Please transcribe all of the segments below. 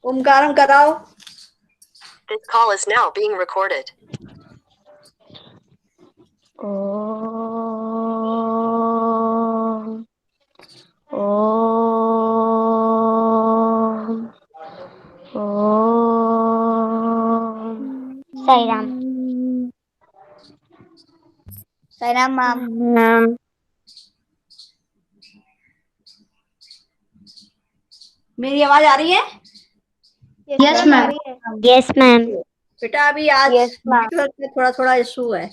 ओमकारम कराओ। This call is now being recorded. Om Om Om Sai Ram. Sai Ram ma'am. मेरी आवाज आ रही है? Yes ma'am. Yes ma'am. बेटा अभी आज Yes, ma'am. नेटवर्क में थोड़ा थोड़ा इशू है।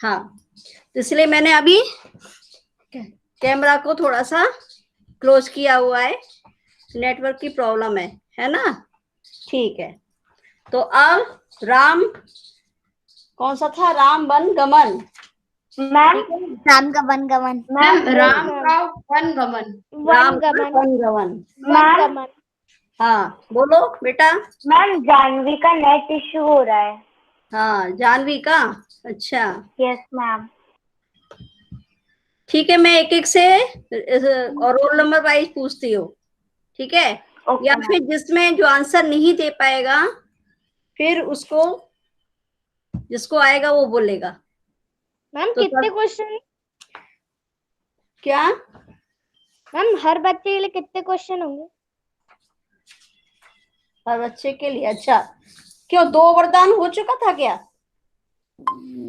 हाँ, तो इसलिए मैंने अभी कैमरा को थोड़ा सा क्लोज किया हुआ है, नेटवर्क की प्रॉब्लम है ना? ठीक है, तो अब राम कौन सा था? राम वन गमन। मैम राम का वन गमन। मैम राम का वन गमन। राम का वन गमन। मैम हाँ बोलो बेटा। मैम जानवी का नेट इश्यू हो रहा है। हाँ जानवी का, अच्छा यस मैम। ठीक है, मैं एक एक से और रोल नंबर वाइज पूछती हूँ, ठीक है? Okay, या ma'am. फिर जिसमें जो आंसर नहीं दे पाएगा फिर उसको, जिसको आएगा वो बोलेगा। मैम तो कितने क्वेश्चन? क्या मैम हर बच्चे के लिए कितने क्वेश्चन होंगे? हर बच्चे के लिए? अच्छा, क्यों 2 वरदान हो चुका था क्या?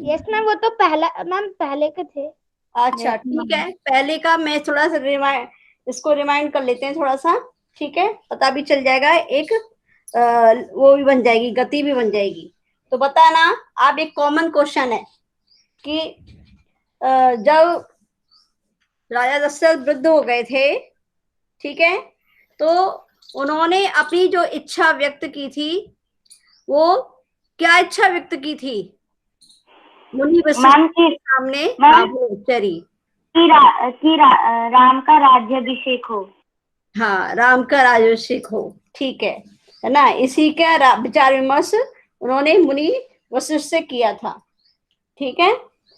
यस मैम, वो तो पहले के थे। अच्छा ठीक है, पहले का मैं थोड़ा सा इसको रिमाइंड कर लेते हैं थोड़ा सा, ठीक है? पता भी चल जाएगा, एक वो भी बन जाएगी, गति भी बन जाएगी। तो बताना आप, एक कॉमन क्वेश्चन है कि जब राजा दशरथ वृद्ध हो गए थे, ठीक है, तो उन्होंने अपनी जो इच्छा व्यक्त की थी, वो क्या इच्छा व्यक्त की थी? मुनि वशिष्ठ के सामने चरी राम का राज्याभिषेक हो। हाँ, राम का राज्याभिषेक हो, ठीक है ना? इसी का विचार विमर्श उन्होंने मुनि वशिष्ठ से किया था, ठीक है?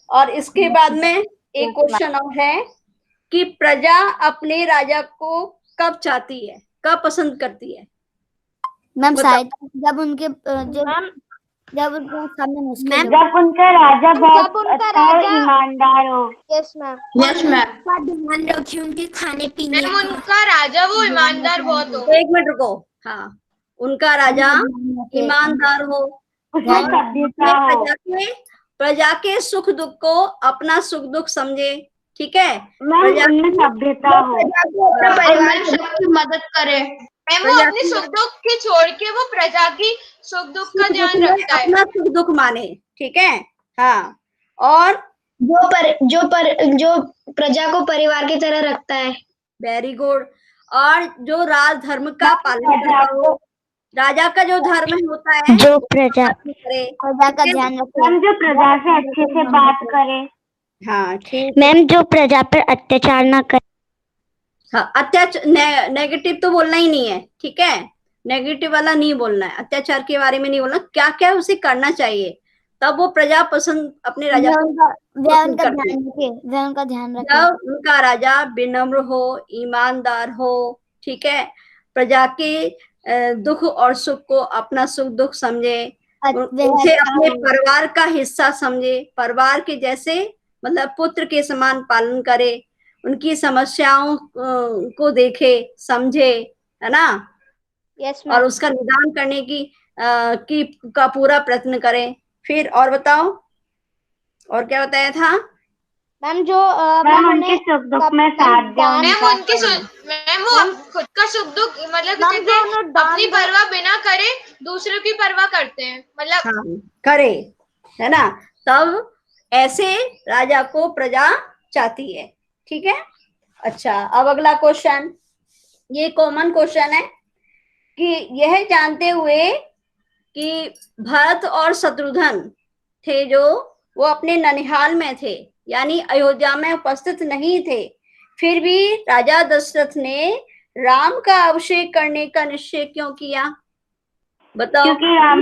और इसके बाद में एक क्वेश्चन और है कि प्रजा अपने राजा को कब चाहती है, कब पसंद करती है? मैम शायद जब उनके जब उनके सामने मुश्किल हो, जब उनका राजा बहुत अच्छा और ईमानदार हो। Yes ma'am. Yes ma'am. ध्यान रखिए उनके खाने पीने मैम उनका राजा वो ईमानदार बहुत हो। एक मिनट रुको। हाँ, उनका राजा ईमानदार हो और प्रजा के सुख दुख को अपना सुख दुख समझे, ठीक है? सभ्यता हो, परिवार सबकी मदद करे। मैम वो अपने सुख दुख के छोड़ के वो प्रजा की सुख दुख का ध्यान रखता है, अपना सुख दुख माने, ठीक है? हाँ, और जो प्रजा को परिवार की तरह रखता है। Very good. और जो राज धर्म का पालन करता हो, राजा का जो धर्म होता है, जो प्रजा का ध्यान रखे, जो प्रजा से अच्छे से बात करे। हाँ ठीक। मैम जो प्रजा पर अत्याचार ना करे। हाँ, अत्याचार नेगेटिव तो बोलना ही नहीं है, ठीक है? नेगेटिव वाला नहीं बोलना है, अत्याचार के बारे में नहीं बोलना, क्या क्या उसे करना चाहिए, तब वो प्रजा पसंद अपने राजा को उनका ध्यान रखे। जब उनका राजा विनम्र हो, ईमानदार हो, ठीक है, प्रजा के दुख और सुख को अपना सुख दुख समझे, उसे अपने परिवार का हिस्सा समझे, परिवार के जैसे मतलब पुत्र के समान पालन करे, उनकी समस्याओं को देखे समझे, है ना? यस और उसका निदान करने का पूरा प्रयत्न करें। फिर और बताओ, और क्या बताया था? मैम जो मैम उनके सुख दुख में साथ दें। मैम वो खुद का सुख दुख मतलब अपनी परवाह बिना करे दूसरों की परवाह करते हैं, मतलब हाँ, करे, है ना? तब ऐसे राजा को प्रजा चाहती है, ठीक है? अच्छा, अब अगला क्वेश्चन, ये कॉमन क्वेश्चन है कि यह जानते हुए कि भरत और शत्रुघ्न थे जो वो अपने ननिहाल में थे, यानी अयोध्या में उपस्थित नहीं थे, फिर भी राजा दशरथ ने राम का अभिषेक करने का निश्चय क्यों किया? बताओ। क्योंकि राम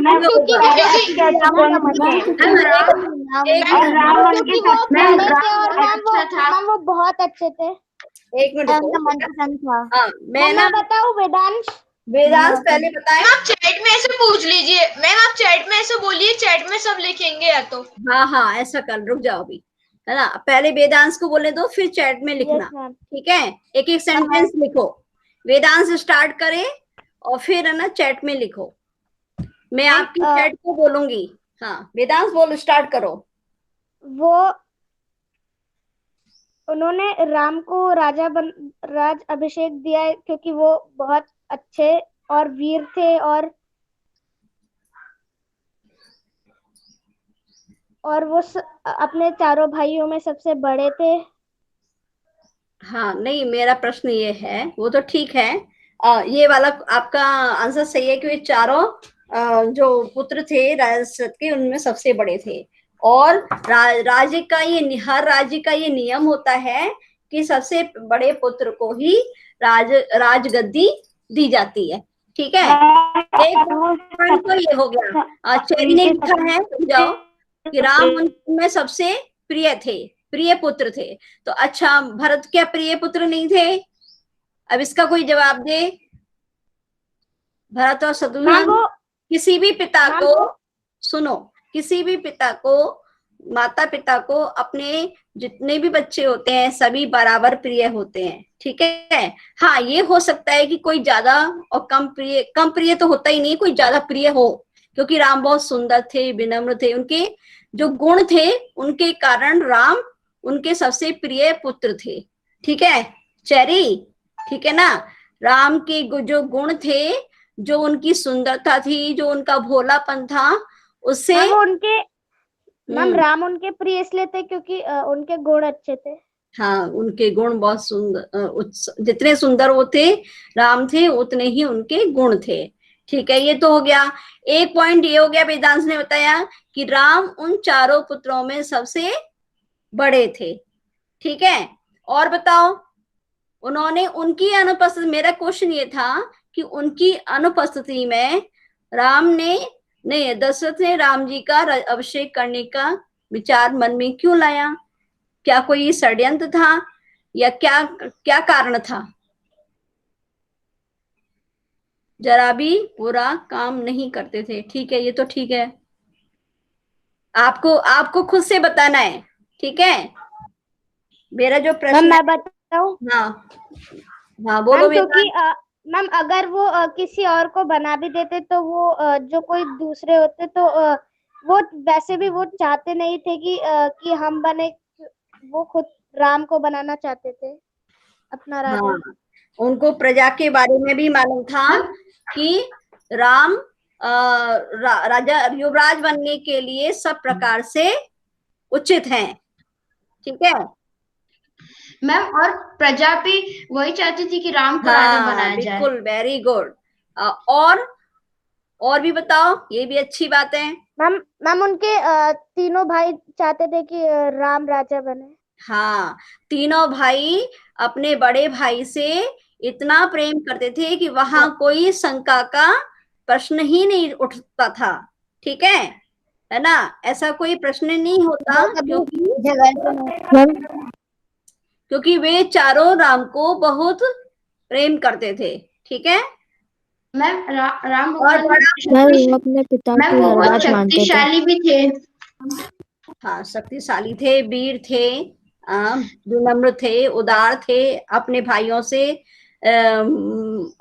वो बहुत अच्छे थे। एक मिनट, मनपसंद था। हाँ, मैं ना बताऊं वेदांश? वेदांश पहले बताएं। आप चैट में ऐसे पूछ लीजिए मैम, आप चैट में ऐसे बोलिए, चैट में सब लिखेंगे या तो। हाँ हाँ ऐसा कर, रुक जाओ अभी, है ना, पहले वेदांश को बोले दो फिर चैट में लिखना। Yes ma'am. ठीक है, एक एक सेंटेंस लिखो, वेदांश स्टार्ट करे और फिर है ना चैट में लिखो, मैं आपकी चैट को बोलूंगी। हाँ वेदांश बोलो, स्टार्ट करो। वो उन्होंने राम को राज अभिषेक दिया है क्योंकि वो बहुत अच्छे और वीर थे और वो अपने चारों भाइयों में सबसे बड़े थे। हाँ नहीं, मेरा प्रश्न ये है, वो तो ठीक है, ये वाला आपका आंसर सही है कि वे चारों जो पुत्र थे राजा दशरथ के उनमें सबसे बड़े थे। और राज्य का ये, हर राज्य का ये नियम होता है कि सबसे बड़े पुत्र को ही राजगद्दी दी जाती है। ठीक है, एक पॉइंट तो ये हो गया। चेरी ने लिखा है, समझाओ, कि राम उनमें सबसे प्रिय थे, प्रिय पुत्र थे। तो अच्छा, भरत क्या प्रिय पुत्र नहीं थे? अब इसका कोई जवाब दे। भरत और शत्रुघ्न किसी भी पिता को, सुनो, किसी भी पिता को, माता पिता को अपने जितने भी बच्चे होते हैं सभी बराबर प्रिय होते हैं। ठीक है, हाँ ये हो सकता है कि कोई ज्यादा और कम प्रिय तो होता ही नहीं, कोई ज्यादा प्रिय हो, क्योंकि राम बहुत सुंदर थे, विनम्र थे, उनके जो गुण थे उनके कारण राम उनके सबसे प्रिय पुत्र थे। ठीक है चेरी, ठीक है ना, राम के जो गुण थे, जो उनकी सुंदरता थी, जो उनका भोलापन था, उससे मैम राम उनके प्रिय इसलिए थे क्योंकि उनके गुण अच्छे थे। हाँ उनके गुण बहुत सुंदर, जितने सुंदर वो थे राम थे उतने ही उनके गुण थे। ठीक है, ये तो हो गया। एक पॉइंट ये हो गया, वेदांश ने बताया कि राम उन चारों पुत्रों में सबसे बड़े थे। ठीक है, और बताओ, उन्होंने उनकी अनुपस्थिति, मेरा क्वेश्चन ये था कि उनकी अनुपस्थिति में राम ने नहीं, दशरथ ने राम जी का अभिषेक करने का विचार मन में क्यों लाया? क्या कोई षड्यंत्र था या क्या क्या कारण था? जरा भी बुरा काम नहीं करते थे। ठीक है, ये तो ठीक है, आपको खुद से बताना है। ठीक है, मेरा जो प्रश्न, मैं बताऊं? हाँ हाँ बोलो। क्योंकि मैम अगर वो किसी और को बना भी देते तो वो जो कोई दूसरे होते तो वो वैसे भी वो चाहते नहीं थे कि हम बने, वो खुद राम को बनाना चाहते थे अपना राजा। हाँ, उनको प्रजा के बारे में भी मालूम था कि राम राजा युवराज बनने के लिए सब प्रकार से उचित हैं। ठीक है मैम, और प्रजा भी वही चाहती थी कि राम को राजा बनाया जाए। बिल्कुल, वेरी गुड। और भी बताओ, ये भी अच्छी बात है। मैम उनके तीनों भाई चाहते थे कि राम राजा बने। हाँ, तीनों भाई अपने बड़े भाई से इतना प्रेम करते थे कि वहां कोई शंका का प्रश्न ही नहीं उठता था। ठीक है ना, ऐसा कोई प्रश्न नहीं होता, क्योंकि वे चारों राम को बहुत प्रेम करते थे। ठीक है मैम, राम और अपने पिता मैम वो बहुत शक्तिशाली भी थे। हाँ, शक्तिशाली थे, वीर थे, विनम्र थे, उदार थे, अपने भाइयों से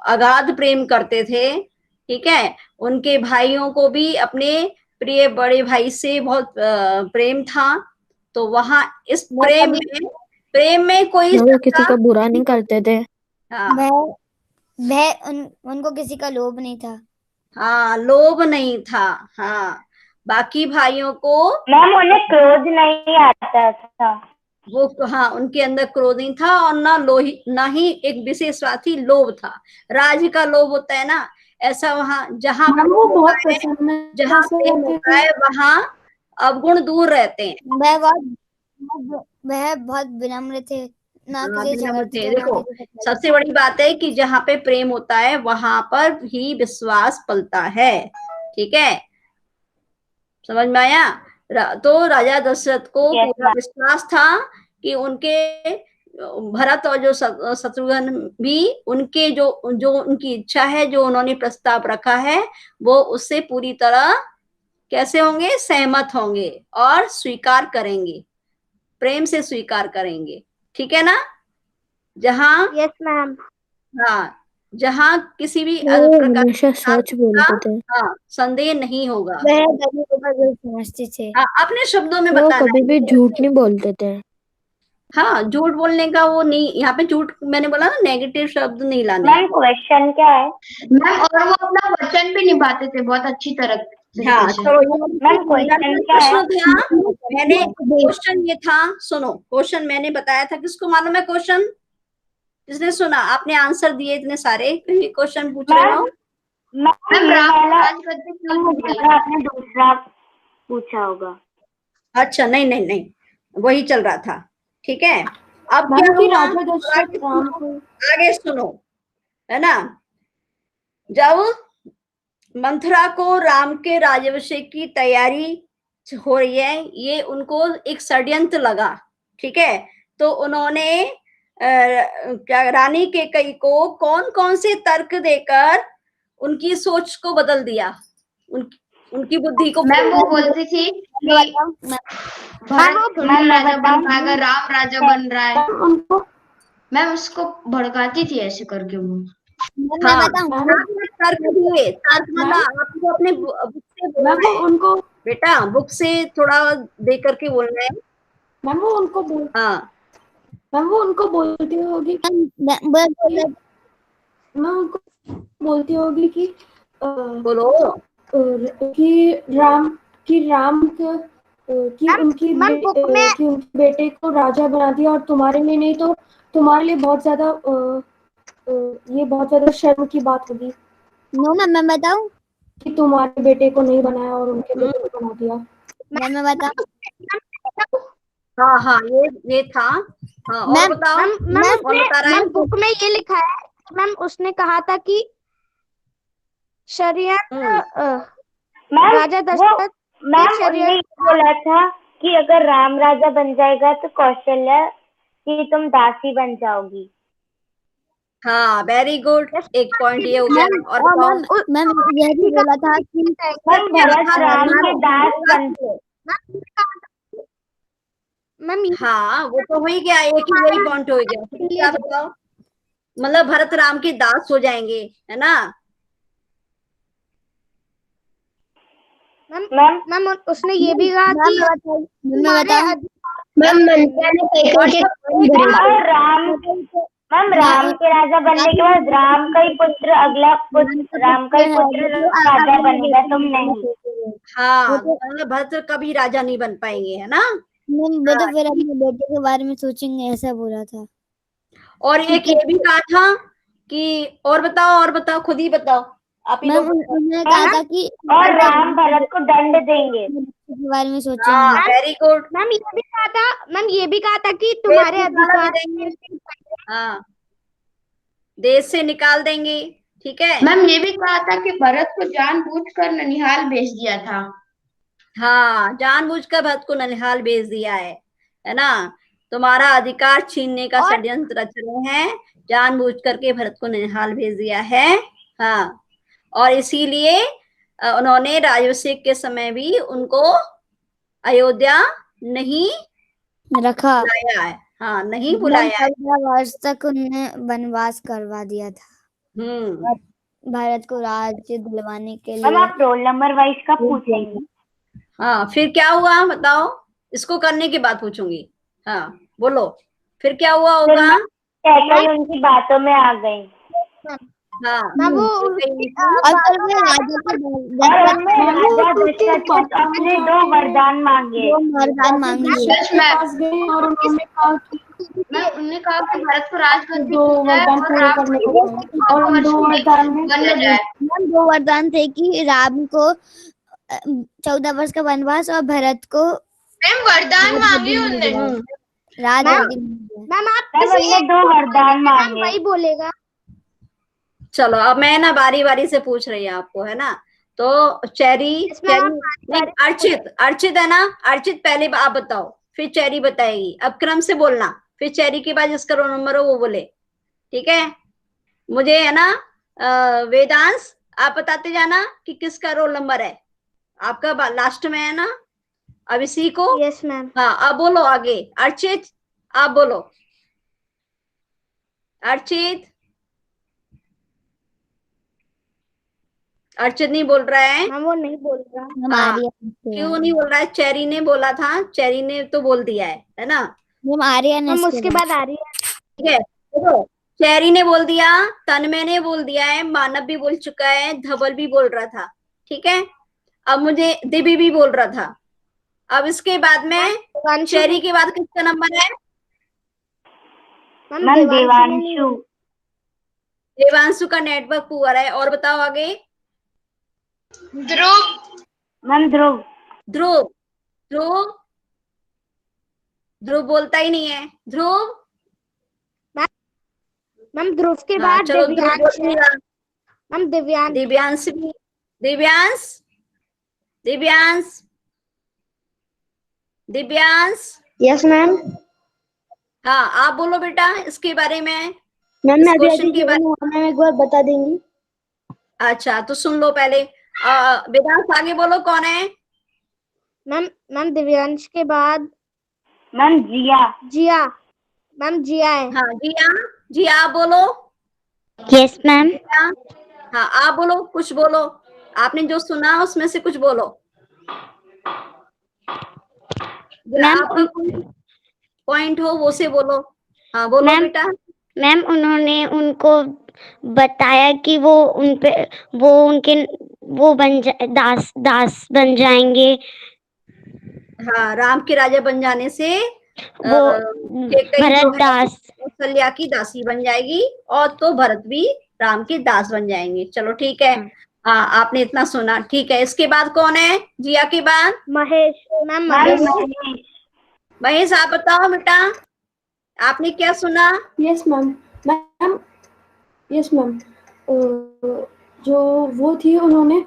अगाध प्रेम करते थे। ठीक है, उनके भाइयों को भी अपने प्रिय बड़े भाई से बहुत प्रेम था। तो वहां इस प्रेम में कोई किसी का बुरा नहीं करते थे। हाँ, उनको किसी का लोभ नहीं था। हाँ लोभ नहीं था। हाँ, बाकी भाइयों को मैम उन्हें क्रोध नहीं आता था। वो, हाँ, उनके अंदर क्रोध नहीं था, और ना ही एक विशेषवादी लोभ था। राज्य का लोभ होता है ना, ऐसा वहां जहाँ जहाँ प्रेम होता है वहां अवगुण दूर रहते हैं। वह बहुत विनम्र थे, ना किसी झगड़ते थे। देखो, सबसे बड़ी बात है कि जहाँ पे प्रेम होता है वहां पर ही विश्वास पलता है। ठीक है, समझ में आया? तो राजा दशरथ को पूरा विश्वास था कि उनके भरत और जो शत्रुघ्न भी उनके जो उनकी इच्छा है, जो उन्होंने प्रस्ताव रखा है, वो उससे पूरी तरह कैसे होंगे, सहमत होंगे और स्वीकार करेंगे, प्रेम से स्वीकार करेंगे। ठीक है ना? जहां यस मैम। हाँ, जहां किसी भी वो प्रकार हमेशा सच बोलते थे। हाँ संदेह नहीं होगा। वह कभी कभी समझते थे। हाँ, अपने शब्दों में वो बताना कभी भी है। झूठ नहीं बोलते थे। हाँ, झूठ बोलने का वो नहीं, यहाँ पे झूठ मैंने बोला ना, नेगेटिव शब्द नहीं लाने। मैम क्वेश्चन क्या है? मैम और वो अपना वचन भी निभाते थे बहुत अच्छी तरह हाँ तरीके से। चलो, मैम क्वेश्चन क्या है? प्रश्न था, मैंने क्वेश्चन ये था, सुनो क्वेश्चन मैंने बताया था, किसको मालूम है क्वेश्चन? जिसने सुना, आपने आंसर दिए इतने सारे, क्वेश्चन पूछ रहे हो। मैम राम को राज करते क्यों भूल गई? आपने दूसरा पूछा होगा। अच्छा, नहीं नहीं नहीं, वही चल रहा था। ठीक है, अब मैम क्या कि हुआ, राजा दशरथ राम को आगे सुनो, है ना? जब मंथरा को राम के राज्याभिषेक की तैयारी हो रही है, ये उनको एक षड्यंत्र लगा। ठीक है, तो उन्होंने क्या रानी कैकेयी को कौन कौन से तर्क देकर उनकी सोच को बदल दिया, उनकी बुद्धि को। मैम वो बोलती थी कि भरत थोड़ी ना राजा बन पाएगा, राम राजा बन रहा है। उनको मैम उसको भड़काती थी ऐसे करके वो। मैं बताऊं? तर्क दिए, तर्क मतलब आपको अपने बुक से बोलना मैम है उनको बेटा, बुक से थोड़ा दे करके बोलना है। मैम वो उनको बोल हाँ, मैम वो उनको बोलती होगी मैं उनको बोलती होगी कि बोलो। कि राम कि उनकी बेटे को राजा बना दिया, और तुम्हारे लिए नहीं तो तुम्हारे लिए बहुत ज्यादा ये बहुत ज्यादा शर्म की बात होगी नो मैम, मैं बताऊं? कि तुम्हारे बेटे को नहीं बनाया और उनके बेटे को बना दिया। मैं बताऊं? हाँ हाँ, ये था। हाँ, और बताओ। कौन बता रहा है? बुक में ये लिखा है मैम, उसने कहा था कि षड्यंत्र राजा दशरथ मैम बोला था कि अगर राम राजा बन जाएगा तो कौशल्या कि तुम दासी बन जाओगी। हाँ, वेरी गुड, एक पॉइंट ये हो गया। और बताओ। मैम यह भी बोला था कि भरत राम के दास बनते। हाँ, वो तो हो ही गया, एक ही वही पॉइंट हो गया। क्या बताओ, मतलब भरत राम के दास हो जाएंगे, है ना? मैम उसने ये भी कहा कि मैं बताऊं? मैम मंत्रा ने कैकेयी राम के राजा बनने के बाद राम का ही पुत्र, अगला पुत्र राम का ही पुत्र राजा बनेगा, तुम नहीं। हाँ, मतलब भरत कभी राजा नहीं बन पाएंगे, है ना? वो तो फिर अपने बेटे के बारे में सोचेंगे, ऐसा बोला था। और एक ये भी कहा था कि और बताओ, खुद ही बताओ आप ही लोग। उन्होंने कहा था कि और राम भरत को दंड देंगे, के बारे में सोचेंगे। Very good. मैम ये भी कहा था कि तुम्हारे अधिकार देंगे, हाँ, देश से निकाल देंगे। ठीक है मैम ये भी कहा था कि भरत को जानबूझकर ननिहाल भेज दिया था। हाँ, जानबूझकर भरत को ननिहाल भेज दिया है ना? तुम्हारा अधिकार छीनने का षड्यंत्र रच रहे हैं, जानबूझ करके भरत को ननिहाल भेज दिया है। हाँ, और इसीलिए उन्होंने राज्याभिषेक के समय भी उनको अयोध्या नहीं रखा, बुलाया है। हाँ, नहीं बुलाया है। 14 वर्ष तक उन्हें वनवास करवा दिया था भारत को राज्य दिलवाने के लिए। आप रोल नंबर वाइज का पूछेंगे। हाँ, फिर क्या हुआ बताओ, इसको करने के बाद पूछूंगी। हाँ बोलो, फिर क्या हुआ होगा? कैकेयी उनकी बातों में आ गई। हाँ, वो अपने 2 वरदान मांगे। और उन्होंने कहा उन्होंने कहा कि भारत को राज करके 2 वरदान पूरे करने को, और उन 2 वरदान में बन जाए। 2 वरदान थे कि राम को 14 वर्ष का वनवास और भरत को मैम वरदान मांगे उनने। राज। मैम आप 2 वरदान मांगे, वही बोलेगा। चलो, अब मैं ना बारी बारी से पूछ रही हूँ आपको, है ना? तो चेरी अर्चित है ना? अर्चित पहले आप बताओ, फिर चेरी बताएगी। अब क्रम से बोलना, फिर चेरी के बाद जिसका रोल नंबर हो वो बोले, ठीक है। मुझे है ना वेदांश आप बताते जाना कि किसका रोल नंबर है, आपका लास्ट में है ना। अब इसी को यस मैम। हाँ अब बोलो आगे। अर्चित आप बोलो। अर्चित अर्चित नहीं बोल रहा है। मैम वो नहीं बोल रहा। मैम हाँ, आर्या क्यों नहीं बोल रहा है? चेरी ने बोला था, चेरी ने तो बोल दिया है ना। मैम आर्यन मैम उसके बाद आ रही है। ठीक है देखो, चेरी ने बोल दिया, तन्मय ने बोल दिया है, मानव भी बोल चुका है, धवल भी बोल रहा था, ठीक है। अब मुझे दिव्य भी बोल रहा था। अब इसके बाद में चेरी के बाद किसका नंबर है? मैम देवांशु। देवांशु का नेटवर्क पुअर है। और बताओ आगे। ध्रुव। मैम ध्रुव। ध्रुव ध्रुव ध्रुव बोलता ही नहीं है। ध्रुव मैम ध्रुव के हाँ, बाद चलो ध्रुव दिव्यांश बोल है। दिया। मैम दिव्यांश। दिव्यांश भी। Divyansh Divyansh Divyansh yes ma'am. हाँ आप बोलो बेटा इसके बारे में, मैम इस मैं अभी क्वेश्चन के बारे मैम एक बार बता देंगी। अच्छा तो सुन लो पहले। वेदांश आगे बोलो कौन है? मैम दिव्यांश के बाद मैम जिया। जिया। मैम जिया है। हाँ जिया। जिया आप बोलो। Yes ma'am. जिया हाँ आप बोलो, कुछ बोलो, आपने जो सुना उसमें से कुछ बोलो। मैम आपका कोई पॉइंट हो वो से बोलो। हाँ बोलो मैम बेटा। मैम उन्होंने उनको बताया कि वो उनपे वो उनके वो दास दास बन जाएंगे। हाँ राम के राजा बन जाने से वो कैकेयी जो भरत है दास। कौशल्या की दासी बन जाएगी और तो भरत भी राम के दास बन जाएंगे। चलो ठीक है। हाँ आपने इतना सुना, ठीक है। इसके बाद कौन है जिया के बाद? महेश। Ma'am ma'am Mahesh. महेश आप बताओ बेटा, आपने क्या सुना? Yes ma'am. Ma'am yes ma'am, जो वो थी उन्होंने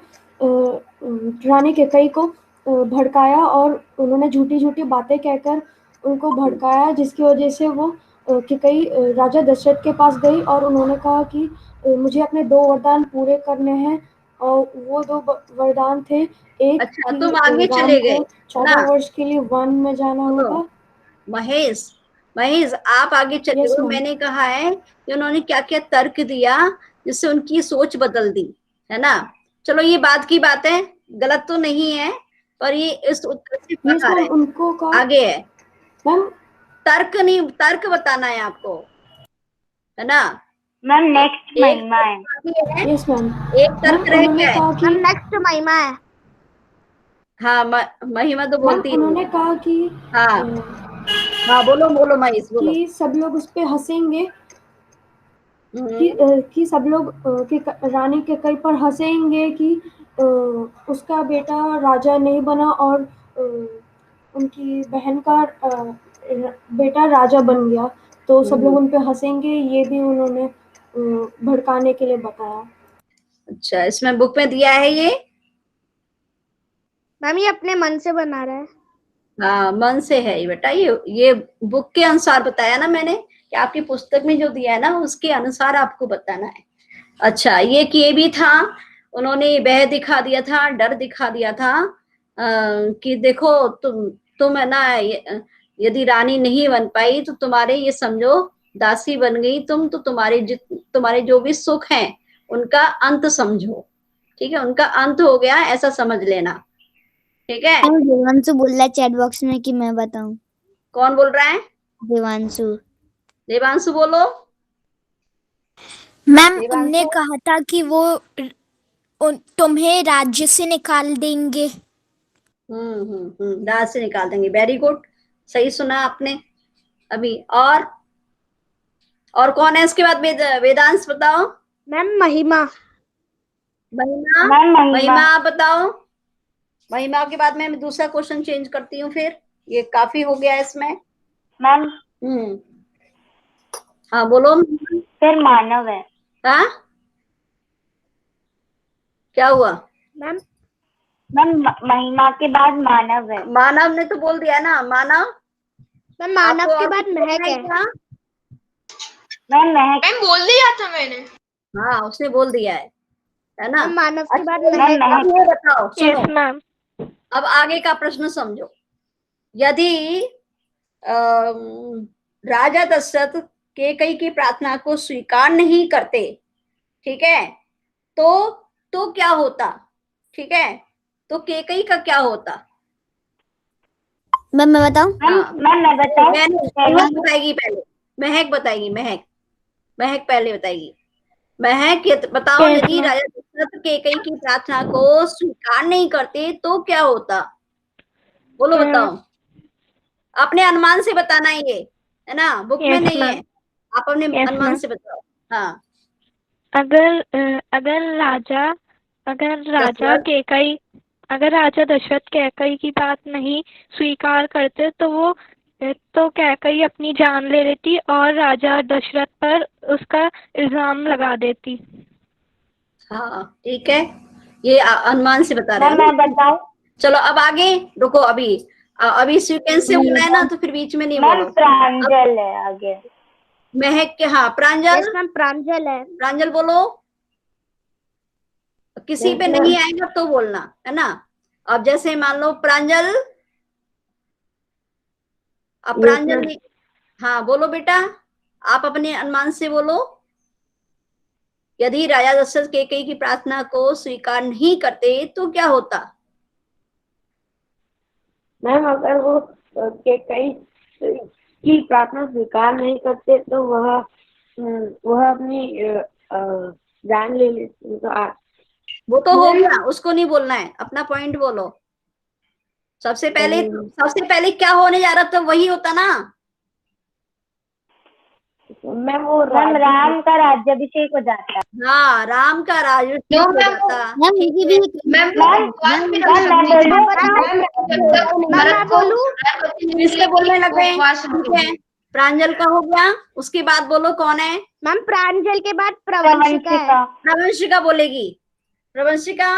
रानी कैकेयी को भड़काया और उन्होंने झूठी झूठी बातें कहकर उनको भड़काया, जिसकी वजह से वो कैकेयी राजा दशरथ के पास गई और उन्होंने कहा कि मुझे अपने 2 वरदान पूरे करने हैं। और वो 2 वरदान थे, एक अच्छा कि तुम आगे राम चले गए को 14 वर्ष के लिए वन में जाना होगा। महेश महेश आप आगे चले Yes, गए। ma'am. मैंने कहा है कि उन्होंने क्या क्या तर्क दिया जिससे उनकी सोच बदल दी, है ना। चलो ये बात की बात है, गलत तो नहीं है, पर ये इस उत्तर से Yes, बाहर है। ma'am, उनको कहा आगे है मैम। तर्क, नहीं तर्क बताना है आपको, है ना। मैम नेक्स्ट महिमा है। Yes ma'am. एक तर्क रह उन्होंने गया है। कहा कि नेक्स्ट महिमा है। हाँ महिमा तो मैम बोलती है। उन्होंने कहा कि हाँ हाँ बोलो बोलो महेश बोलो। कि सब लोग उस पे हंसेंगे, हम्म, कि सब लोग कि रानी कैकेयी पर हंसेंगे कि उसका बेटा राजा नहीं बना और उनकी बहन का बेटा राजा बन गया, तो सब लोग उन पे हंसेंगे। ये भी उन्होंने भड़काने के लिए बताया। अच्छा इसमें बुक में दिया है ये? मैम ये अपने मन से बना रहा है। हाँ मन से है ये बेटा, ये बुक के अनुसार बताया ना मैंने कि आपकी पुस्तक में जो दिया है ना उसके अनुसार आपको बताना है। अच्छा ये भी था, उन्होंने भय दिखा दिया था, डर दिखा दिया था कि देखो तुम है ना यदि रानी नहीं बन पाई तो तुम्हारे ये समझो दासी बन गई तुम, तो तुम्हारे जो भी सुख हैं उनका अंत समझो, ठीक है, उनका अंत हो गया ऐसा समझ लेना, ठीक है। देवांशु बोल रहा है चैट बॉक्स में कि मैं बताऊं। कौन बोल रहा है? देवांशु। देवांशु बोलो। मैम उनने कहा था कि वो तुम्हें राज्य से निकाल देंगे। राज से निकाल देंगे। वेरी गुड, सही सुना आपने अभी। और कौन है इसके बाद? वेदांश बताओ। मैम महिमा। महिमा आप बताओ। महिमा के बाद मैं दूसरा क्वेश्चन चेंज करती हूँ, फिर ये काफी हो गया इसमें। मैम हाँ बोलो। फिर मानव है। हाँ क्या हुआ? मैम महिमा के बाद मानव है। मानव ने तो बोल दिया ना, मानव मैम मानव आपको के और बाद कुछ महक बोलना है। क्या? मैम महक। मैम बोल दिया था मैंने। हाँ, उसने बोल दिया है ना? मैम मानव के बाद अच्छा, महक है। अब ये बताओ, यस सुनो, मैम। अब आगे का प्रश्न समझो। यदि राजा दशरथ कैकेयी की प्रार्थना को स्वीकार नहीं करते, ठीक है, तो क्या होता? ठीक है, तो कैकेयी का क्या होता? मैम मैं बताऊं? हाँ, मैम मैं बताऊं? महक बताएगी पहले। महक बताएगी। महक पहले बताएगी। महक ये बताओ, Yes, यदि ma'am. राजा दशरथ कैकेयी की प्रार्थना को स्वीकार नहीं करते तो क्या होता? बोलो, बताओ। अपने अनुमान से बताना है ना, बुक में Yes, नहीं है, ma'am. आप अपने Yes, अनुमान ma'am. से बताओ। हाँ, अगर राजा दशरथ, कैकेयी अगर राजा दशरथ कैकेयी की बात नहीं स्वीकार करते तो कैकेयी अपनी जान ले लेती और राजा दशरथ पर उसका इल्जाम लगा देती। हाँ ठीक है, ये अनुमान से बता रहे मैम हो मैं ना। बताऊं? चलो अब आगे रुको, अभी सीक्वेंस से होना है ना, तो फिर बीच में नहीं मैम बोलो। प्रांजल है आगे। महक के, हाँ, प्रांजल। यस मैम प्रांजल है। प्रांजल बोलो, किसी पे नहीं आएगा तो बोलना, है ना। अब जैसे मान लो प्रांजल, अब प्रांजल ने, हाँ बोलो बेटा, आप अपने अनुमान से बोलो। यदि राजा दशरथ कैकेयी की प्रार्थना को स्वीकार नहीं करते तो क्या होता? मैम अगर वो कैकेयी की प्रार्थना स्वीकार नहीं करते तो वह अपनी जान ले लेती। वो तो हो गया, उसको नहीं बोलना है, अपना पॉइंट बोलो। सबसे पहले क्या होने जा रहा था, वही होता ना। मैम वो मैम राम का राज्याभिषेक हो जाता है। हाँ, राम का राज्याभिषेक हो जाता। मैम मुझे भी मैम भरत को फिर से बोलने लग गए, ठीक है। प्रांजल का हो गया, उसके बाद बोलो कौन है? मैम प्रांजल के बाद प्रवंशिका है। प्रवंशिका बोलेगी। प्रवंशिका,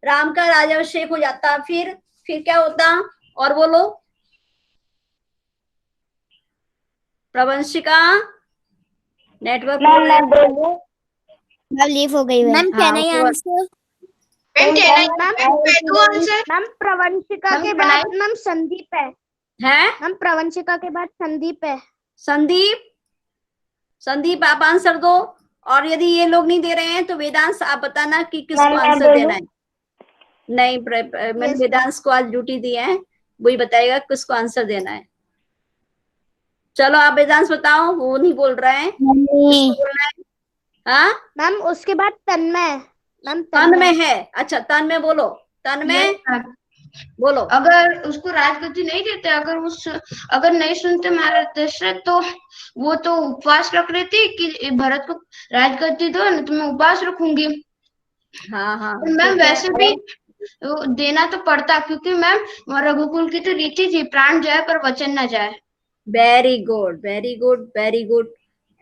राम का राज्याभिषेक हो जाता, फिर क्या होता? और बोलो प्रवंशिका, नेटवर्क मैम लीव हो गई। Ma'am can I answer? Ma'am Pravanshika के बाद मैम संदीप है। मैम प्रवंशिका के बाद संदीप है। संदीप आप आंसर दो। और यदि ये लोग नहीं दे रहे हैं तो वेदांश आप बताना कि किसको आंसर देना है। नहीं, मैंने वेदांश को आज ड्यूटी दी है, वही बताएगा किसको आंसर देना है। चलो आप वेदांश बताओ, वो नहीं बोल रहा है, किसको बोलना है? हाँ मैम उसके बाद तन्मय। मैम तन्मय है। अच्छा, तन्मय बोलो। तन्मय बोलो। अगर उसको राजगद्दी नहीं देते, अगर नहीं सुनते महाराज दशरथ, तो वो तो उपवास रख रही थी कि भरत को राजगद्दी दो, न तो मैं उपवास रखूंगी। हाँ, मैम वैसे भी देना तो पड़ता, क्योंकि मैम रघुकुल की तो रीति थी, प्राण जाए पर वचन न जाए। Very good, very good, very good.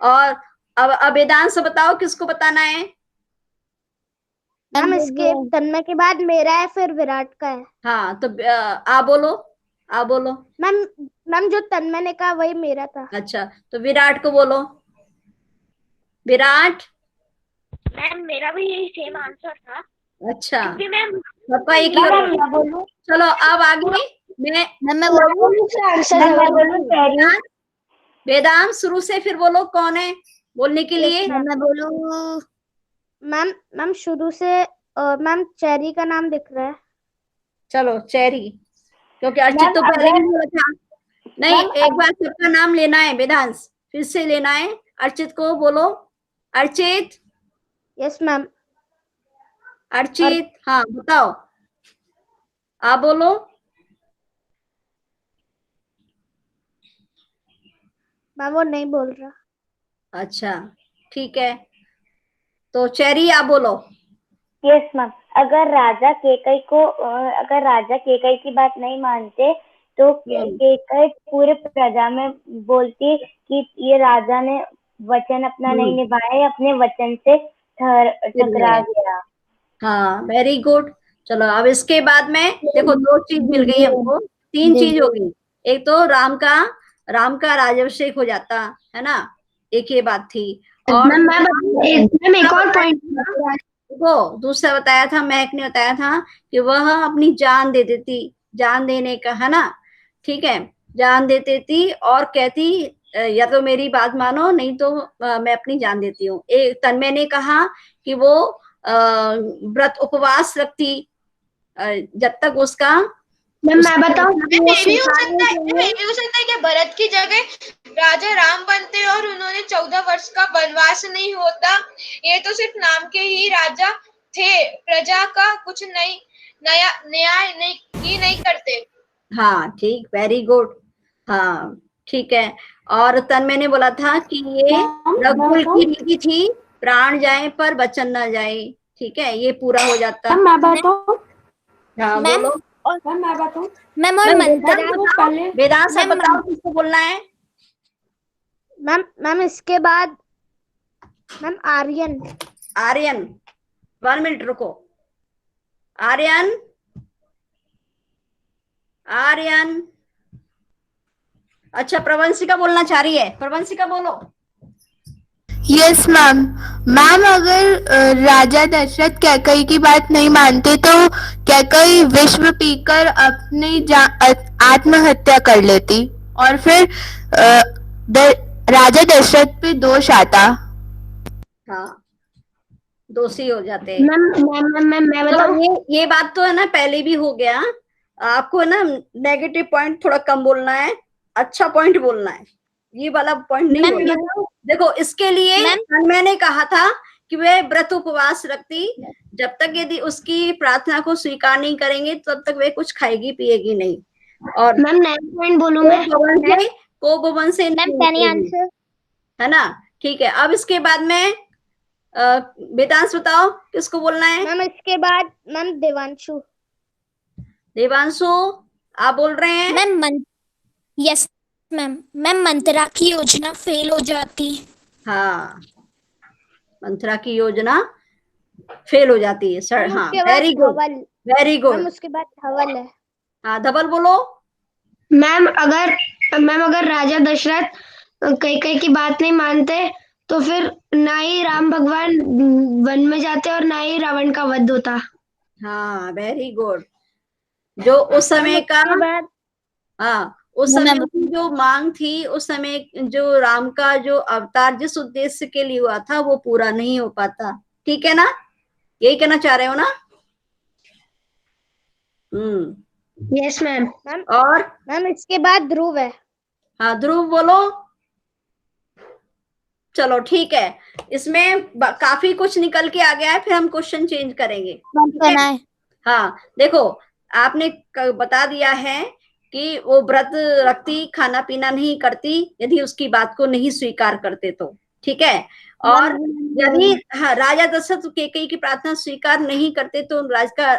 और अब वेदांश बताओ किसको बताना है? मैम इसके तन्मय के बाद मेरा है, फिर विराट का है। हाँ, तो आप बोलो। मैम जो तन्मय ने कहा वही मेरा था। अच्छा, तो विराट को बोलो। विराट। मैम मेरा भी यही सेम आंसर था। अच्छा, क्योंकि मैम सबका एक ही होता। चलो अब आगे मैं वेदांत शुरू से फिर बोलो कौन है बोलने के लिए। मैं बोलूं? मैम शुरू से मैम चेरी का नाम दिख रहा है। चलो चेरी, क्योंकि अर्चित तो पहले भी बोला था। नहीं, एक बार सबका नाम लेना है वेदांश, फिर से लेना है। अर्चित को बोलो। अर्चित। Yes ma'am. अर्चित, हाँ बताओ, आप बोलो। मैम वो नहीं बोल रहा। अच्छा ठीक है, तो चेरी आप बोलो। Yes ma'am. अगर राजा केकई की बात नहीं मानते तो केकई पूरे प्रजा में बोलती कि ये राजा ने वचन अपना नहीं निभाया, अपने वचन से टकरा गया। हाँ, वेरी गुड। चलो अब इसके बाद में देखो, 2 चीज मिल गई हमको, 3 चीज हो गई। एक तो राम का राम का राज्याभिषेक हो जाता, है ना। एक ये बात थी। और एक और पॉइंट वो दूसरा बताया था, महक ने बताया था कि वह अपनी जान दे देती, जान देने का, है ना, ठीक है, जान दे देती और कहती या तो मेरी बात मानो, नहीं तो मैं अपनी जान देती हूँ। एक तन्मय ने कहा कि वो व्रत उपवास रखती जब तक उसका मैं बताऊं, ये भी हो सकता है कि भरत की जगह राजा राम बनते और उन्होंने 14 वर्ष का वनवास नहीं होता, ये तो सिर्फ नाम के ही राजा थे, प्रजा का कुछ न्याय नहीं करते। हाँ ठीक, वेरी गुड, हाँ ठीक है। और तन्मय ने बोला था कि ये रघुकुल की नीति थी, प्राण जाए पर वचन न जाए, ठीक है, ये पूरा हो जाता। मैं बताऊं? हाँ बोलो। मैं बताऊं? मैम और मंत्रा वेदांत से बताओ किसको बोलना है। मैम इसके बाद मैम आर्यन। 1 मिनट रुको। आर्यन, अच्छा प्रवंशिका बोलना चाह रही है, प्रवंशिका बोलो। Yes ma'am. मैम अगर राजा दशरथ कैकई की बात नहीं मानते तो कैकई विश्व पीकर अपनी आत्महत्या कर लेती और फिर राजा दशरथ पे दोष आता। हाँ, दोषी हो जाते। मैं बताऊं, ये बात तो है ना, पहले भी हो गया। आपको है ना नेगेटिव पॉइंट थोड़ा कम बोलना है, अच्छा पॉइंट बोलना है, ये वाला पॉइंट नहीं बोलना। देखो इसके लिए मैंने कहा था कि वह व्रत उपवास रखती, जब तक यदि उसकी प्रार्थना को स्वीकार नहीं करेंगे तब तक वे कुछ खाएगी पिएगी नहीं। और मैम नेक्स्ट पॉइंट बोलूं मैं? को भवन से है ना, ठीक है। अब इसके बाद में वेदांश बताओ किसको बोलना है। मैम इसके बाद मैम देवांशु आप बोल रहे हैं। यस मैम मंत्रा की योजना फेल हो जाती। हाँ, मंत्रा की योजना फेल हो जाती है सर। हाँ वेरी गुड, वेरी गुड। उसके बाद धवल है। हाँ धवल बोलो। मैम अगर राजा दशरथ कैकई की बात नहीं मानते तो फिर ना ही राम भगवान वन में जाते और ना ही रावण का वध होता। हाँ वेरी गुड। जो उस समय का, हाँ उस समय की जो मांग थी, उस समय जो राम का जो अवतार जिस उद्देश्य के लिए हुआ था वो पूरा नहीं हो पाता, ठीक है ना, यही कहना चाह रहे हो ना। Yes ma'am. और मैम इसके बाद ध्रुव है। हाँ ध्रुव बोलो। चलो ठीक है, इसमें काफी कुछ निकल के आ गया है, फिर हम क्वेश्चन चेंज करेंगे। हाँ देखो, आपने बता दिया है कि वो व्रत रखती, खाना पीना नहीं करती यदि उसकी बात को नहीं स्वीकार करते तो, ठीक है। और यदि राजा दशरथ कैकई की प्रार्थना स्वीकार नहीं करते तो राज का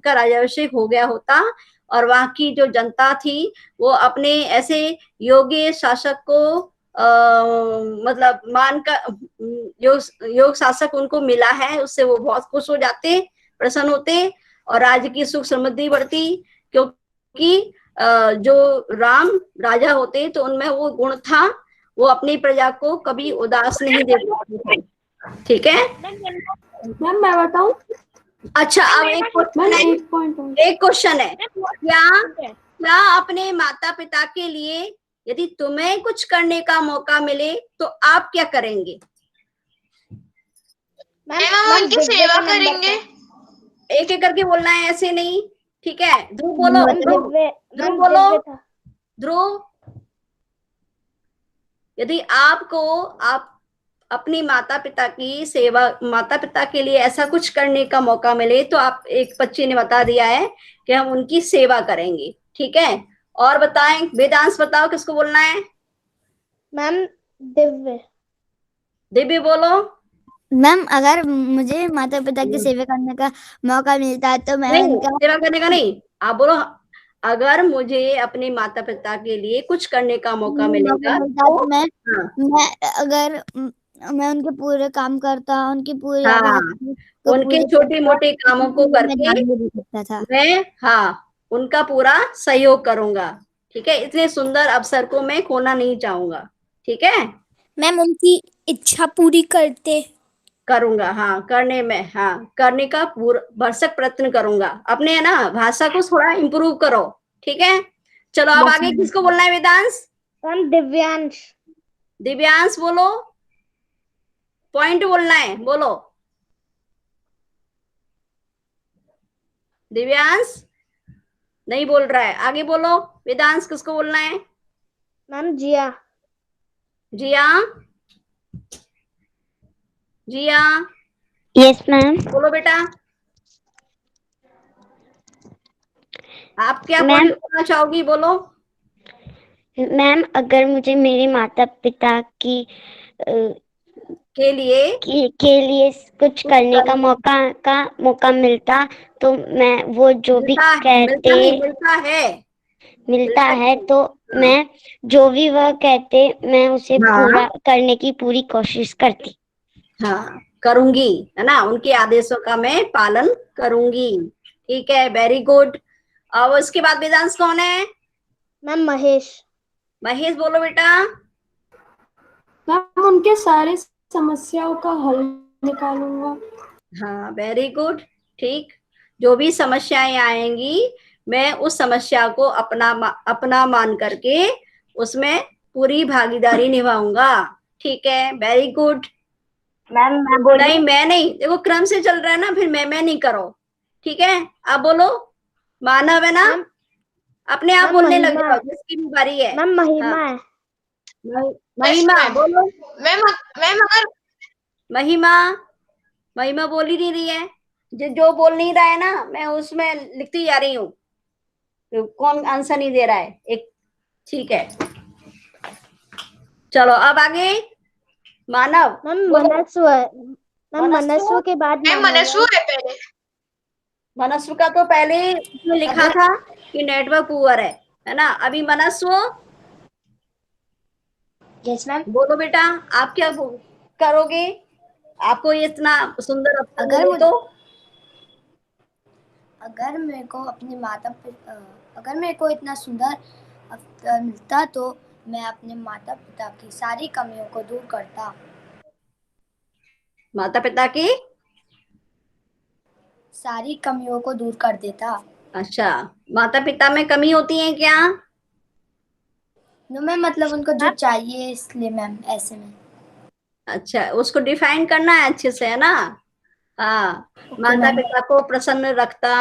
राज्याभिषेक हो गया होता और वहां की जो जनता थी वो अपने ऐसे योग्य शासक को मतलब मान का योग शासक उनको मिला है, उससे वो बहुत खुश हो जाते, प्रसन्न होते और राज्य की सुख समृद्धि बढ़ती, क्योंकि जो राम राजा होते तो उनमें वो गुण था, वो अपनी प्रजा को कभी उदास नहीं देते थे, ठीक है। मैम मैं बताऊं? अच्छा अब एक क्वेश्चन है, क्या अपने माता पिता के लिए यदि तुम्हें कुछ करने का मौका मिले तो आप क्या करेंगे? मैम उनकी सेवा करेंगे। एक एक करके बोलना है, ऐसे नहीं, ठीक है। ध्रुव बोलो, ध्रुव बोलो, ध्रुव। यदि आपको आप अपनी माता पिता की सेवा, माता पिता के लिए ऐसा कुछ करने का मौका मिले तो आप, एक बच्ची ने बता दिया है कि हम उनकी सेवा करेंगे, ठीक है। और बताएं, वेदांश बताओ किसको बोलना है। मैम दिव्य। दिव्य बोलो। मैम अगर मुझे माता पिता की सेवा करने का मौका मिलता है तो मैं सेवा करने का नहीं, आप बोलो अगर मुझे अपने माता पिता के लिए कुछ करने का मौका मिलेगा तो मैं उनके पूरे काम करता, उनकी पूरी उनके छोटे मोटे कामों को करके मैं उनका पूरा सहयोग करूंगा, ठीक है, इतने सुंदर अवसर को मैं खोना नहीं चाहूंगा। ठीक है मैम उनकी इच्छा पूरी करूंगा, हाँ करने में, हाँ करने का पूरा भरसक प्रयत्न करूंगा। अपने है ना भाषा को थोड़ा इम्प्रूव करो। ठीक है, चलो अब आगे किसको बोलना है? वेदांश। मैम दिव्यांश। दिव्यांश बोलो, पॉइंट बोलना है, बोलो। दिव्यांश नहीं बोल रहा है, आगे बोलो। वेदांश किसको बोलना है? मैम जिया। जिया, जिया यस मैम। बोलो बेटा, आप क्या मैम पॉइंट बोलना चाहोगी? बोलो। मैम अगर मुझे मेरे माता पिता की के लिए कुछ करने का मौका मिलता तो मैं वो जो भी कहते मिलता है तो मैं जो भी वह कहते मैं उसे पूरा करने की पूरी कोशिश करती। हाँ करूंगी, है ना, उनके आदेशों का मैं पालन करूंगी। ठीक है, वेरी गुड। अब उसके बाद वेदांश कौन है? मैम महेश। महेश बोलो बेटा। मैम उनके सारे समस्याओं का हल निकालूंगा। हाँ वेरी गुड, ठीक। जो भी समस्याएं आएंगी मैं उस समस्या को अपना मान करके उसमें पूरी भागीदारी निभाऊंगा। ठीक है, वेरी गुड। मैम मैं बोलूं? नहीं मैं नहीं, देखो क्रम से चल रहा है ना, फिर मैं नहीं करो। ठीक है, आप बोलो। मानव है ना, अपने आप बोलने लग जाओ जिसकी भी बारी है। मैम महिमा है। महिमा बोलो। मैम अगर महिमा, महिमा बोल ही नहीं रही है। जो बोल नहीं रहा है ना, मैं उसमें लिखती जा रही हूँ। तो कौन आंसर नहीं दे रहा है एक? ठीक है, चलो अब आगे मानव। मैम मनस्व है। मैम मनस्व के बाद मनस्व है पहले। मनस्व का तो पहले इसमें लिखा था कि नेटवर्क पुअर है ना। अभी मनस्व। Yes ma'am. बोलो बेटा, आप क्या करोगे? आपको ये इतना सुंदर अगर तो अगर मेरे को अपने अगर मेरे को इतना सुंदर अवसर मिलता तो मैं अपने माता पिता की सारी कमियों को दूर करता। माता पिता की सारी कमियों को दूर कर देता। अच्छा, माता पिता में कमी होती है क्या? नो मैम, मतलब उनको जो चाहिए इसलिए मैम ऐसे में। अच्छा, उसको डिफाइन करना है अच्छे से, है ना। हाँ, माता पिता को प्रसन्न रखता,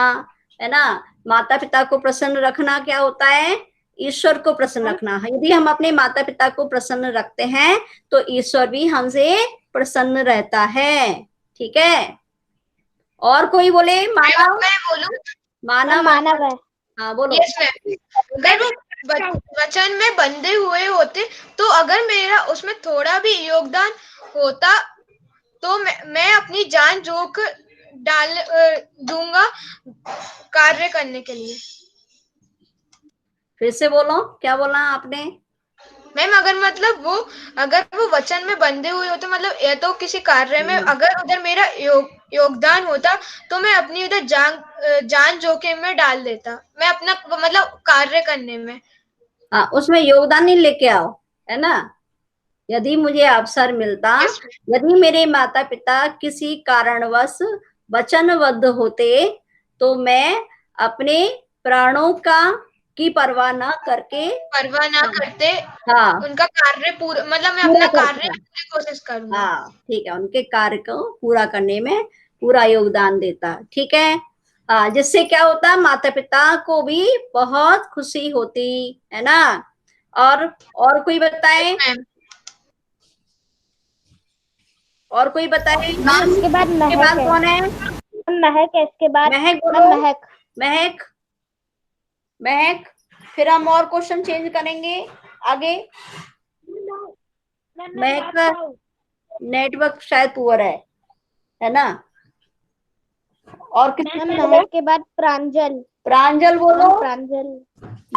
है ना। माता पिता को प्रसन्न रखना क्या होता है? ईश्वर को प्रसन्न रखना। यदि हम अपने माता पिता को प्रसन्न रखते हैं तो ईश्वर भी हमसे प्रसन्न रहता है। ठीक है, और कोई बोले? मानव। मैं बोलूं? मानव है। हाँ बोलो। Yes ma'am. अगर वो वचन में बंधे हुए होते तो अगर मेरा उसमें थोड़ा भी योगदान होता तो मैं अपनी जान जोक डाल दूंगा कार्य करने के लिए। फिर से बोलो, क्या बोला आपने? मैम अगर वो वचन में बंधे हुए होते, मतलब या तो किसी कार्य में अगर उधर मेरा योगदान होता तो मैं अपनी उधर जान जोखिम में डाल देता, मैं अपना मतलब कार्य करने में। हाँ, उसमें योगदान नहीं लेके आओ, है ना। यदि मुझे अवसर मिलता, यदि मेरे माता पिता किसी कारणवश वचनबद्ध होते तो मैं अपने प्राणों की परवाह ना करते, हाँ उनका कार्य पूरा, मतलब मैं अपना कार्य करने की कोशिश करूंगा। हाँ ठीक है, उनके कार्य को पूरा करने में पूरा योगदान देता। ठीक है, जिससे क्या होता, माता पिता को भी बहुत खुशी होती, है ना। और कोई बताए? और कोई बताए? इसके बाद कौन है? महक है। इसके बाद महक बोलो। महक। फिर हम और क्वेश्चन चेंज करेंगे आगे। महक का नेटवर्क शायद पुअर है ना। और कितने? महक के बाद प्रांजल बोलो।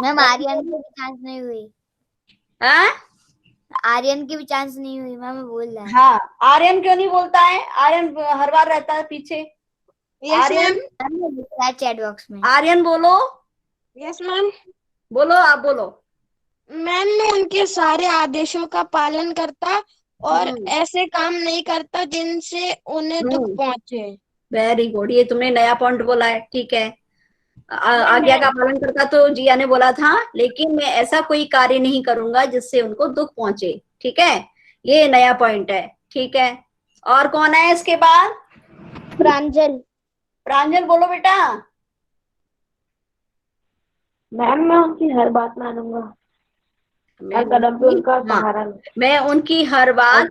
मैम आर्यन की भी चांस नहीं हुई। आर्यन की भी चांस नहीं हुई मैम, बोल रहा है। हाँ, आर्यन क्यों नहीं बोलता है? आर्यन हर बार रहता है पीछे। आर्यन चैट बॉक्स में। आर्यन बोलो। Yes ma'am. बोलो, आप बोलो। मैम मैं उनके सारे आदेशों का पालन करता और ऐसे काम नहीं करता जिनसे उन्हें दुख पहुंचे। वेरी गुड, ये तुमने नया पॉइंट बोला है, ठीक है। आज्ञा का पालन करता तो जिया ने बोला था, लेकिन मैं ऐसा कोई कार्य नहीं करूंगा जिससे उनको दुख पहुंचे, ठीक है, ये नया पॉइंट है, ठीक है। और कौन है इसके बाद? प्रांजल। प्रांजल बोलो बेटा। मैम मैं उनकी हर बात मानूंगा, हर कदम पे उनका सहारा लूं। मैं उनकी हर बात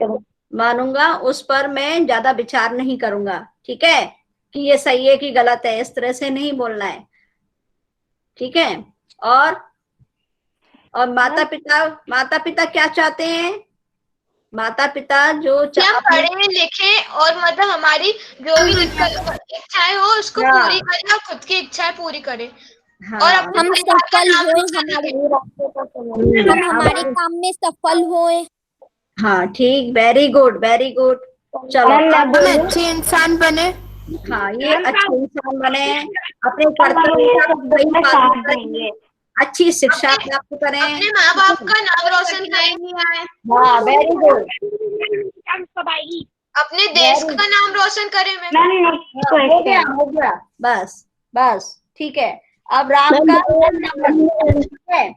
मानूंगा, उस पर मैं ज्यादा विचार नहीं करूंगा, ठीक है, कि ये सही है कि गलत है, इस तरह से नहीं बोलना है, ठीक है। और माता पिता क्या चाहते हैं? माता पिता जो क्या पढ़े लिखे और मतलब हमारी जो भी इच्छाएं हो उसको पूरी करें और खुद की इच्छाएं पूरी करें। हाँ, और अपने हम सफल होए, हम हमारे काम में सफल होए। हाँ ठीक, वेरी गुड वेरी गुड। चलो हम अच्छे इंसान बने। हाँ, ये अच्छे इंसान बने, अपने कर्तव्य का पालन करेंगे, अच्छी शिक्षा प्राप्त करें, अपने माँ बाप का नाम रोशन करें। हाँ वेरी गुड, अपने देश का नाम रोशन करें। हो गया, बस बस, ठीक है। अब राम का वनगमन, ठीक है,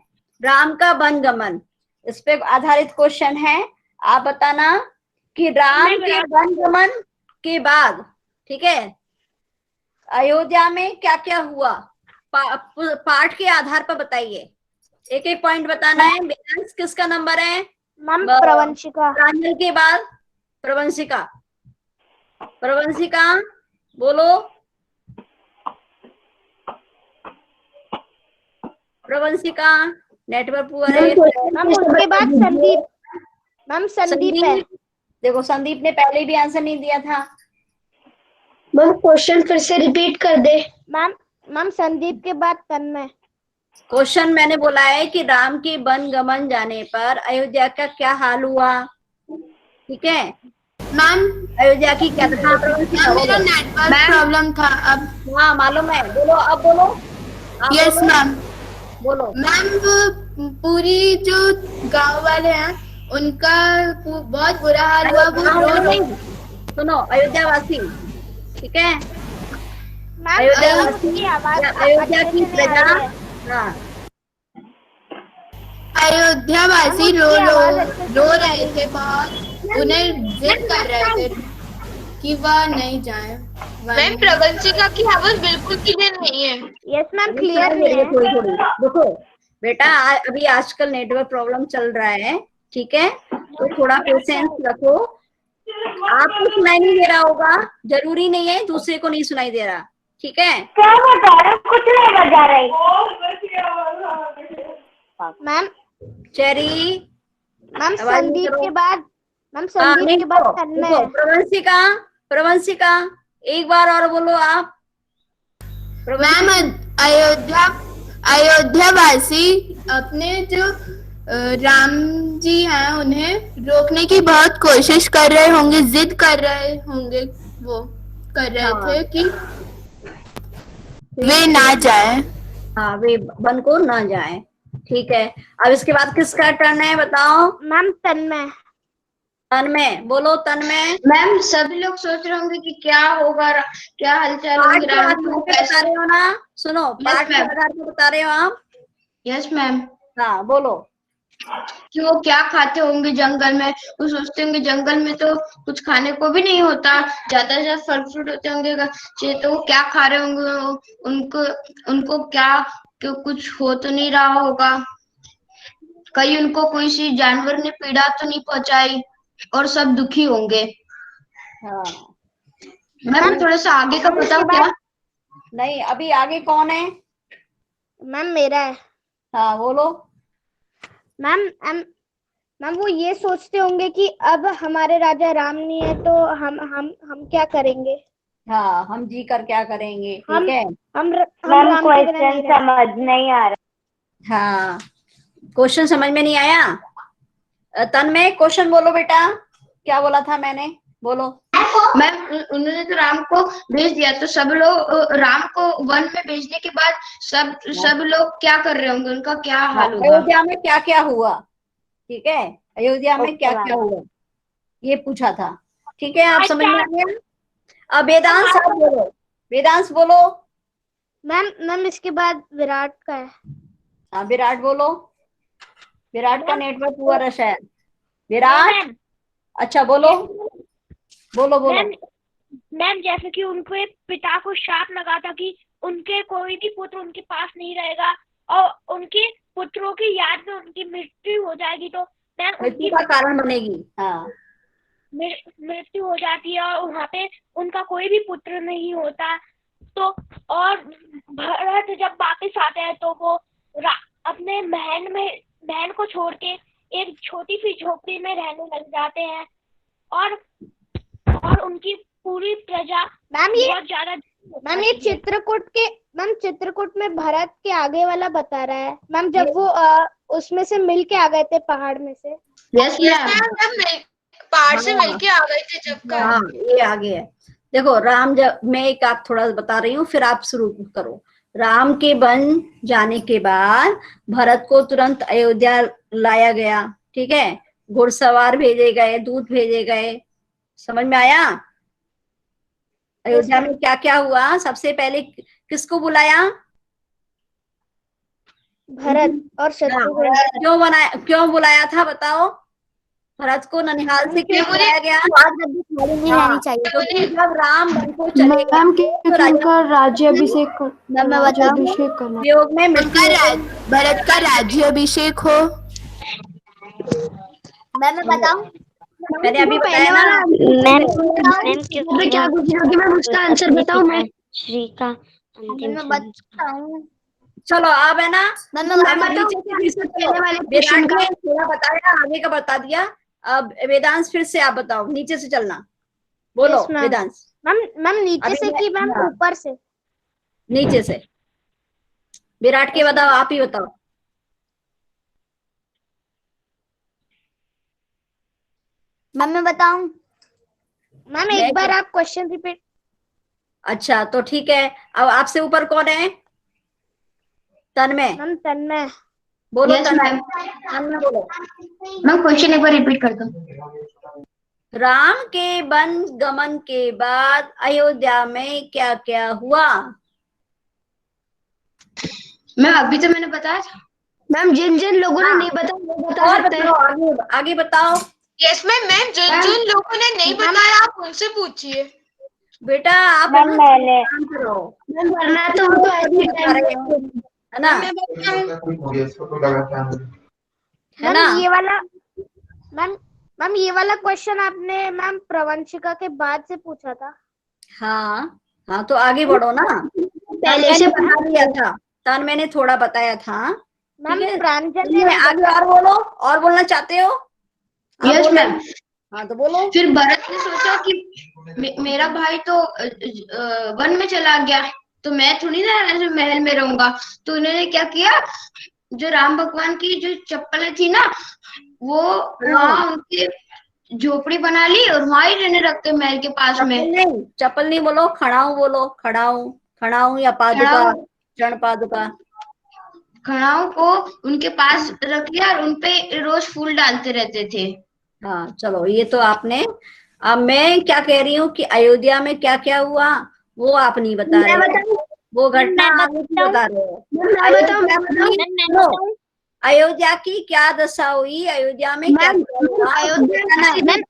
राम का वनगमन, इस पे आधारित क्वेश्चन है। आप बताना कि राम के वनगमन के बाद, ठीक है, अयोध्या में क्या क्या हुआ, पाठ के आधार पर बताइए, एक एक पॉइंट बताना है। बेलेंस किसका नंबर है? प्रवंशिका। प्रांजल के बाद प्रवंशिका। प्रवंशिका बोलो। प्रवंशिका नेटवर्क पुअर है। मैम उसके बाद संदीप। मैम संदीप है। देखो संदीप ने पहले भी आंसर नहीं दिया था। मैम क्वेश्चन फिर से रिपीट कर दे। मैम संदीप के बाद तन्मय। क्वेश्चन मैंने बोला है कि राम के वन गमन जाने पर अयोध्या का क्या हाल हुआ, ठीक है मैम। अयोध्या की क्या मेरा नेटवर्क प्रॉब्लम था अब। हाँ मालूम है, बोलो अब बोलो। Yes ma'am. बोलो मैम, वो पूरी जो गांव वाले हैं उनका बहुत बुरा हाल हुआ। वो सुनो, अयोध्या-वासी, ठीक है, अयोध्या की प्रजा, हाँ, अयोध्यावासी रो रहे थे बहुत, उन्हें जिद कर रहे थे कि वह नहीं जाए। मैम प्रवंशिका की आवाज बिल्कुल क्लियर नहीं है। यस मैम क्लियर नहीं है। थोड़ी देखो बेटा, अभी आजकल नेटवर्क प्रॉब्लम चल रहा है, ठीक है, तो थोड़ा पेशेंस रखो। आपको सुनाई नहीं दे रहा होगा, जरूरी नहीं है दूसरे को नहीं सुनाई दे रहा, ठीक है। क्या बता रहे हो? कुछ नहीं बजा रही मैम। चेरी मैम संदीप के बाद, मैम संदीप के बाद तन्मय। प्रवंशिका एक बार और बोलो आप। मैम अयोध्यावासी अपने जो राम जी हैं उन्हें रोकने की बहुत कोशिश कर रहे होंगे, जिद कर रहे होंगे, वो कर रहे थे कि वे ना जाए। हाँ, वे वन को ना जाए, ठीक है। अब इसके बाद किसका टर्न है बताओ? मैम तन्मय। तन्मय बोलो। तन्मय। मैम सभी लोग सोच रहे होंगे कि क्या होगा, क्या हालचाल होंगे राम को, बता रहे हो ना? सुनो, पाठ के आधार पर बता रहे हो आप? Yes ma'am. हाँ बोलो। कि वो क्या खाते होंगे जंगल में, वो सोचते होंगे जंगल में तो कुछ खाने को भी नहीं होता, ज्यादा से ज्यादा फल फ्रूट होते होंगे, तो वो क्या खा रहे होंगे, उनको क्या कुछ हो तो नहीं रहा होगा, कहीं उनको कोई सी जानवर ने पीड़ा तो नहीं पहुंचाई, और सब दुखी होंगे। हाँ मैम थोड़ा सा आगे का बताओ। क्या नहीं, अभी आगे कौन है? मैम मेरा है। हाँ बोलो। मैम वो ये सोचते होंगे कि अब हमारे राजा राम नहीं है तो हम क्या करेंगे। हाँ, हम जी कर क्या करेंगे, ठीक है। हम क्वेश्चन समझ नहीं आ रहा। हाँ, क्वेश्चन समझ में नहीं आया? तन्मय क्वेश्चन बोलो बेटा, क्या बोला था मैंने, बोलो। मैम उन्होंने तो राम को भेज दिया, तो सब लोग राम को वन में भेजने के बाद सब लोग क्या कर रहे होंगे, उनका क्या हाल होगा? अयोध्या में क्या क्या हुआ, ठीक है, अयोध्या में क्या क्या हुआ ये पूछा था, ठीक है, आप समझ में आ गया। अब वेदांश आप बोलो, वेदांश बोलो। मैम इसके बाद विराट का है। हाँ विराट बोलो, विराट का नेटवर्क हुआ रहा शायद। विराट, अच्छा बोलो बोलो बोलो। मैम जैसे कि उनके पिता को शाप लगा था कि उनके कोई भी पुत्र उनके पास नहीं रहेगा और उनके पुत्रों की याद में उनकी मृत्यु हो जाएगी, तो मैम मृत्यु का कारण बनेगी। हाँ मृत्यु हो जाती है और वहाँ पे उनका कोई भी पुत्र नहीं होता। तो और भरत जब वापस आते हैं तो वो अपने बहन को छोड़ के एक छोटी सी झोपड़ी में रहने लग जाते हैं और उनकी पूरी प्रजा बहुत ज्यादा। मैम ये चित्रकूट में भरत के आगे वाला बता रहा है मैम, जब वो उसमें से मिल के आ गए थे पहाड़ में से। यस मैम, पहाड़ से मिलके आ गए थे जब का। हाँ ये आगे है। देखो राम, जब मैं एक आप थोड़ा बता रही हूँ फिर आप शुरू करो। राम के वन जाने के बाद भरत को तुरंत अयोध्या लाया गया, ठीक है, घुड़सवार भेजे गए, दूत भेजे गए, समझ में आया। अयोध्या में क्या क्या हुआ, सबसे पहले किसको बुलाया? भरत और शत्रुघ्न। क्यों बुलाया था बताओ? भरत को ननिहाल से क्यों बुलाया गया? नहीं रहनी चाहिए। क्योंकि जब राम वन को चले उनका राज्याभिषेक करना, योग में भरत का राज्याभिषेक हो। मैं बताऊं? मैंने अभी बताया ना। मैम क्या पूछोगी? मैं उसका आंसर बताऊं? मैं श्री का अंतिम बताऊं? चलो अब है ना, विराट ने थोड़ा बताया, आगे का बता दिया। अब वेदांश फिर से आप बताओ, नीचे से चलना, बोलो वेदांश। मैम नीचे से कि मैम ऊपर से? नीचे से। विराट के बताओ, आप ही बताओ। मैं बताऊं? मैम एक बार आप क्वेश्चन रिपीट। अच्छा तो ठीक है, अब आपसे ऊपर कौन है? तन्मय। मैम तन्मय बोलो। Yes, तन्मय बोलो। मैं क्वेश्चन एक बार रिपीट करता हूँ। राम के वन गमन के बाद अयोध्या में क्या क्या हुआ? मैं अभी तो मैंने बताया था मैम, जिन लोगों ने नहीं बताया वो बता सकते हैं। आगे बताओ। यस मैम, जिन लोगों ने नहीं बताया आप उनसे पूछिए। बेटा आप मैंने वरना तो वो है ना, है ना। मैम ये वाला क्वेश्चन आपने मैम प्रवंशिका के बाद से पूछा था। हाँ हाँ तो आगे बढ़ो ना। पहले से बता दिया था, तन मैंने थोड़ा बताया था। मैम प्रांजल ने आगे और बोलो, और बोलना चाहते हो? Yes ma'am. हाँ तो बोलो। फिर भरत ने सोचा कि मेरा भाई तो वन में चला गया, तो मैं थोड़ी ना ऐसे महल में रहूंगा। तो उन्होंने क्या किया, जो राम भगवान की जो चप्पलें थी ना, वो वहाँ उनकी झोपड़ी बना ली और वहां ही रहने रखते महल के पास में। चप्पल नहीं बोलो, खड़ाऊ बोलो। खड़ाऊ या पादुका, चरण पादुका। खड़ाऊ को उनके पास रख लिया और उनपे रोज फूल डालते रहते थे। हाँ चलो ये तो आपने। अब मैं क्या कह रही हूँ कि अयोध्या में क्या क्या हुआ वो आप नहीं बता रहे, वो घटना आप नहीं बता रहे हो। अयोध्या की क्या दशा हुई, अयोध्या में क्या हुआ?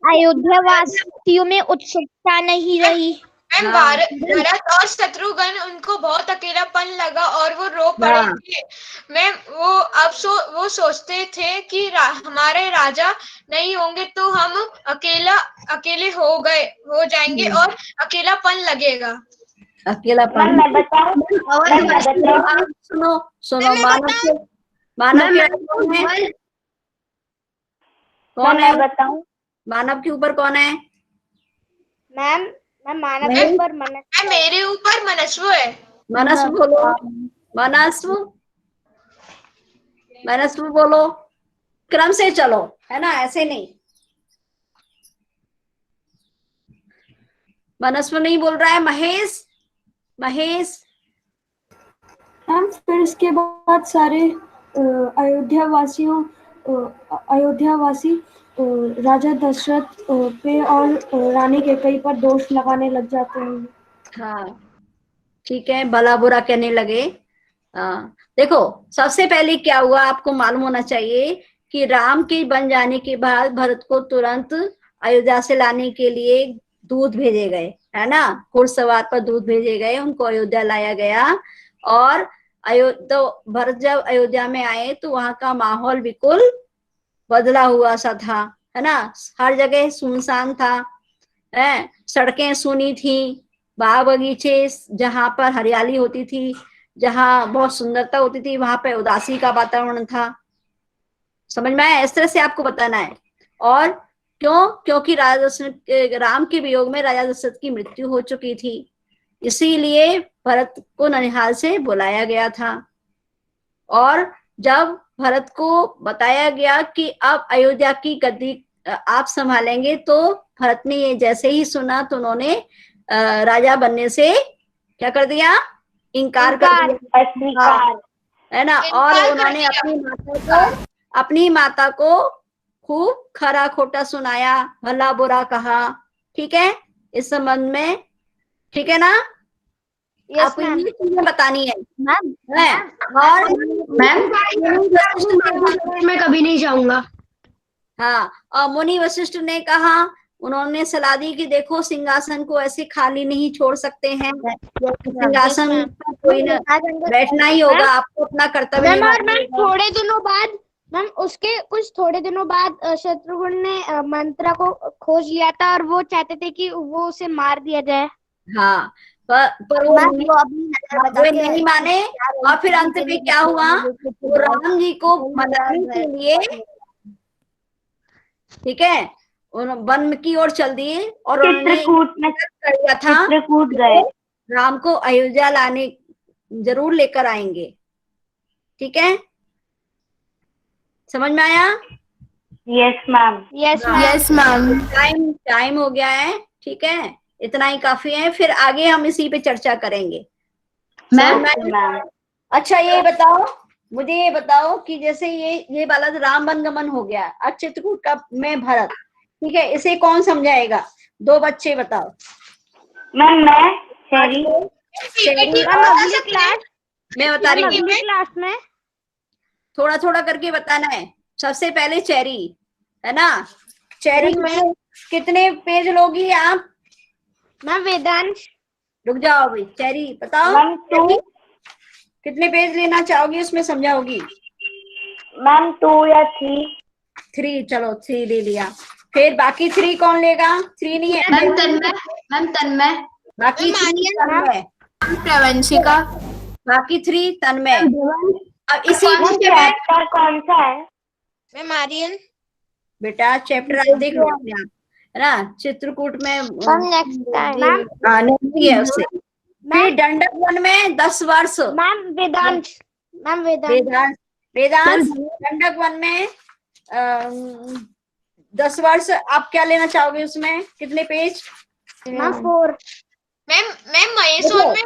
अयोध्या वासियों में उत्सुकता नहीं रही। मैम भरत और शत्रुघ्न उनको बहुत अकेलापन लगा और वो रो पड़े थे। मैम वो सोचते थे कि हमारे राजा नहीं होंगे तो हम अकेले हो जाएंगे और अकेलापन लगेगा। अकेलापन। मैं बताऊं? सुनो मानव कौन है? बताऊं? मानव के ऊपर कौन है? मैम मानव के ऊपर मेरे ऊपर मनस्व है। मनस्व बोलो। मनस्व बोलो। क्रम से चलो, है ना, ऐसे नहीं। मनस्व नहीं बोल रहा है। महेश, महेश। मैम फिर इसके बाद सारे अयोध्यावासी राजा दशरथ पे और रानी कैकेयी पर दोष लगाने लग जाते हैं। हाँ ठीक है, भला बुरा कहने लगे। देखो सबसे पहले क्या हुआ आपको मालूम होना चाहिए कि राम के बन जाने के बाद भरत को तुरंत अयोध्या से लाने के लिए दूत भेजे गए, है ना, घुड़सवार पर दूत भेजे गए, उनको अयोध्या लाया गया। और तो भरत जब अयोध्या में आए तो वहां का माहौल बिल्कुल बदला हुआ सा था, है ना, हर जगह सुनसान था, है, सड़कें सूनी थी, बाग बगीचे जहां पर हरियाली होती थी, जहां बहुत सुंदरता होती थी, वहां पर उदासी का वातावरण था। समझ में आया? इस तरह से आपको बताना है। और क्यों? क्योंकि राम के वियोग में राजा दशरथ की मृत्यु हो चुकी थी, इसीलिए भरत को ननिहाल से बुलाया गया था। और जब भरत को बताया गया कि अब अयोध्या की गद्दी आप संभालेंगे, तो भरत ने ये जैसे ही सुना तो उन्होंने राजा बनने से क्या कर दिया? इनकार कर दिया, है ना। और उन्होंने अपनी माता को खूब खरा खोटा सुनाया, भला बुरा कहा। ठीक है, इस संबंध में, ठीक है ना? आपको ये चीजें बतानी है मैम। और मैम मैं कभी नहीं जाऊंगा। हाँ, और मुनि वशिष्ठ ने कहा, उन्होंने सलाह दी कि देखो सिंहासन को ऐसे खाली नहीं छोड़ सकते हैं, सिंहासन पर कोई न बैठना ही होगा, आपको अपना कर्तव्य निभाना होगा। थोड़े दिनों बाद मैम, उसके कुछ थोड़े दिनों बाद शत्रुघ्न ने मंत्रा को खोज लिया था और वो चाहते थे कि वो उसे मार दिया जाए। हाँ, पर वो नहीं माने। और फिर अंत में क्या हुआ? वो राम जी को मनाने के लिए, ठीक है, वन की ओर चल दिए और चित्रकूट में किया था, चित्रकूट गए, राम को अयोध्या लाने जरूर लेकर आएंगे। ठीक है, समझ में आया? Yes ma'am. Yes ma'am. Time हो गया है, ठीक है, इतना ही काफी है, फिर आगे हम इसी पे चर्चा करेंगे। मैम अच्छा ये बताओ, मुझे ये बताओ कि जैसे ये वाला राम वनगमन हो गया, अब चित्रकूट का में भरत, ठीक है, इसे कौन समझाएगा? 2 बच्चे बताओ। मैम मैं शेरी क्लास मैं बता रही हूँ, क्लास में थोड़ा थोड़ा करके बताना है। सबसे पहले चेरी, है ना, चेरी में कितने पेज लोगी आप? मैम वेदांश, रुक जाओ अभी, चेरी बताओ। मैम 2। कितने पेज लेना चाहोगी, उसमें समझाओगी? मैम 2 या 3। 3, चलो 3 ले लिया। फिर बाकी 3 कौन लेगा? 3 नहीं है मैम तन्मय। बाकी 3 तन्मय, प्रवंशिका। बाकी 3 तन्मय। अब इसी चैप्टर कौन सा है? मैं मारियन। बेटा चैप्टर आप देख लो अपने आप, है ना, चित्रकूट में नहीं है उससे। फिर दंडक वन में 10 वर्ष। मैम वेदांश, वेदांश दंडक वन में 10 वर्ष। आप क्या लेना चाहोगे उसमें? कितने पेज? मैम 4। मैम महेश और मैं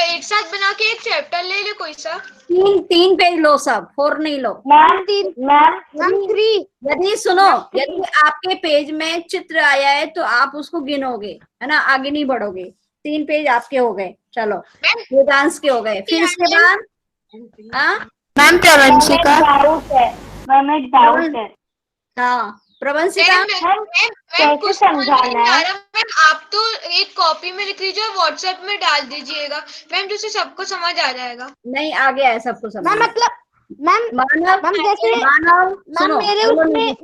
एक साथ बना के एक चैप्टर ले कोई सा। 3 पेज लो सब, 4 नहीं लो। मैम 3। यदि सुनो, यदि आपके पेज में चित्र आया है तो आप उसको गिनोगे, है ना, आगे नहीं बढ़ोगे। 3 पेज आपके हो गए, चलो वेदांश के हो गए। फिर इसके बाद मैम प्रवंशिका। मैम एक डाउट है। हाँ प्रवंशिका, कैसे समझाना है? मैम आप तो एक कॉपी में लिख लीजिए और व्हाट्सएप में डाल दीजिएगा मैम, जिससे सबको समझ आ जाएगा। नहीं आ गया है सबको समझ। मैम मतलब मैम जैसे मैम मेरे उसमें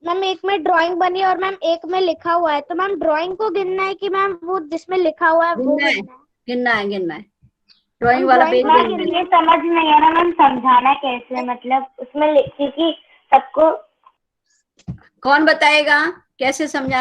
मैम एक में ड्राइंग बनी और मैम एक में लिखा हुआ है, तो मैम ड्राइंग को गिनना है कि मैम वो जिसमें लिखा हुआ है वो गिनना है। ड्राइंग वाला पेज ये समझ नहीं आ रहा मैम, समझाना कैसे? मतलब उसमें क्योंकि सबको कौन बताएगा कैसे समझा?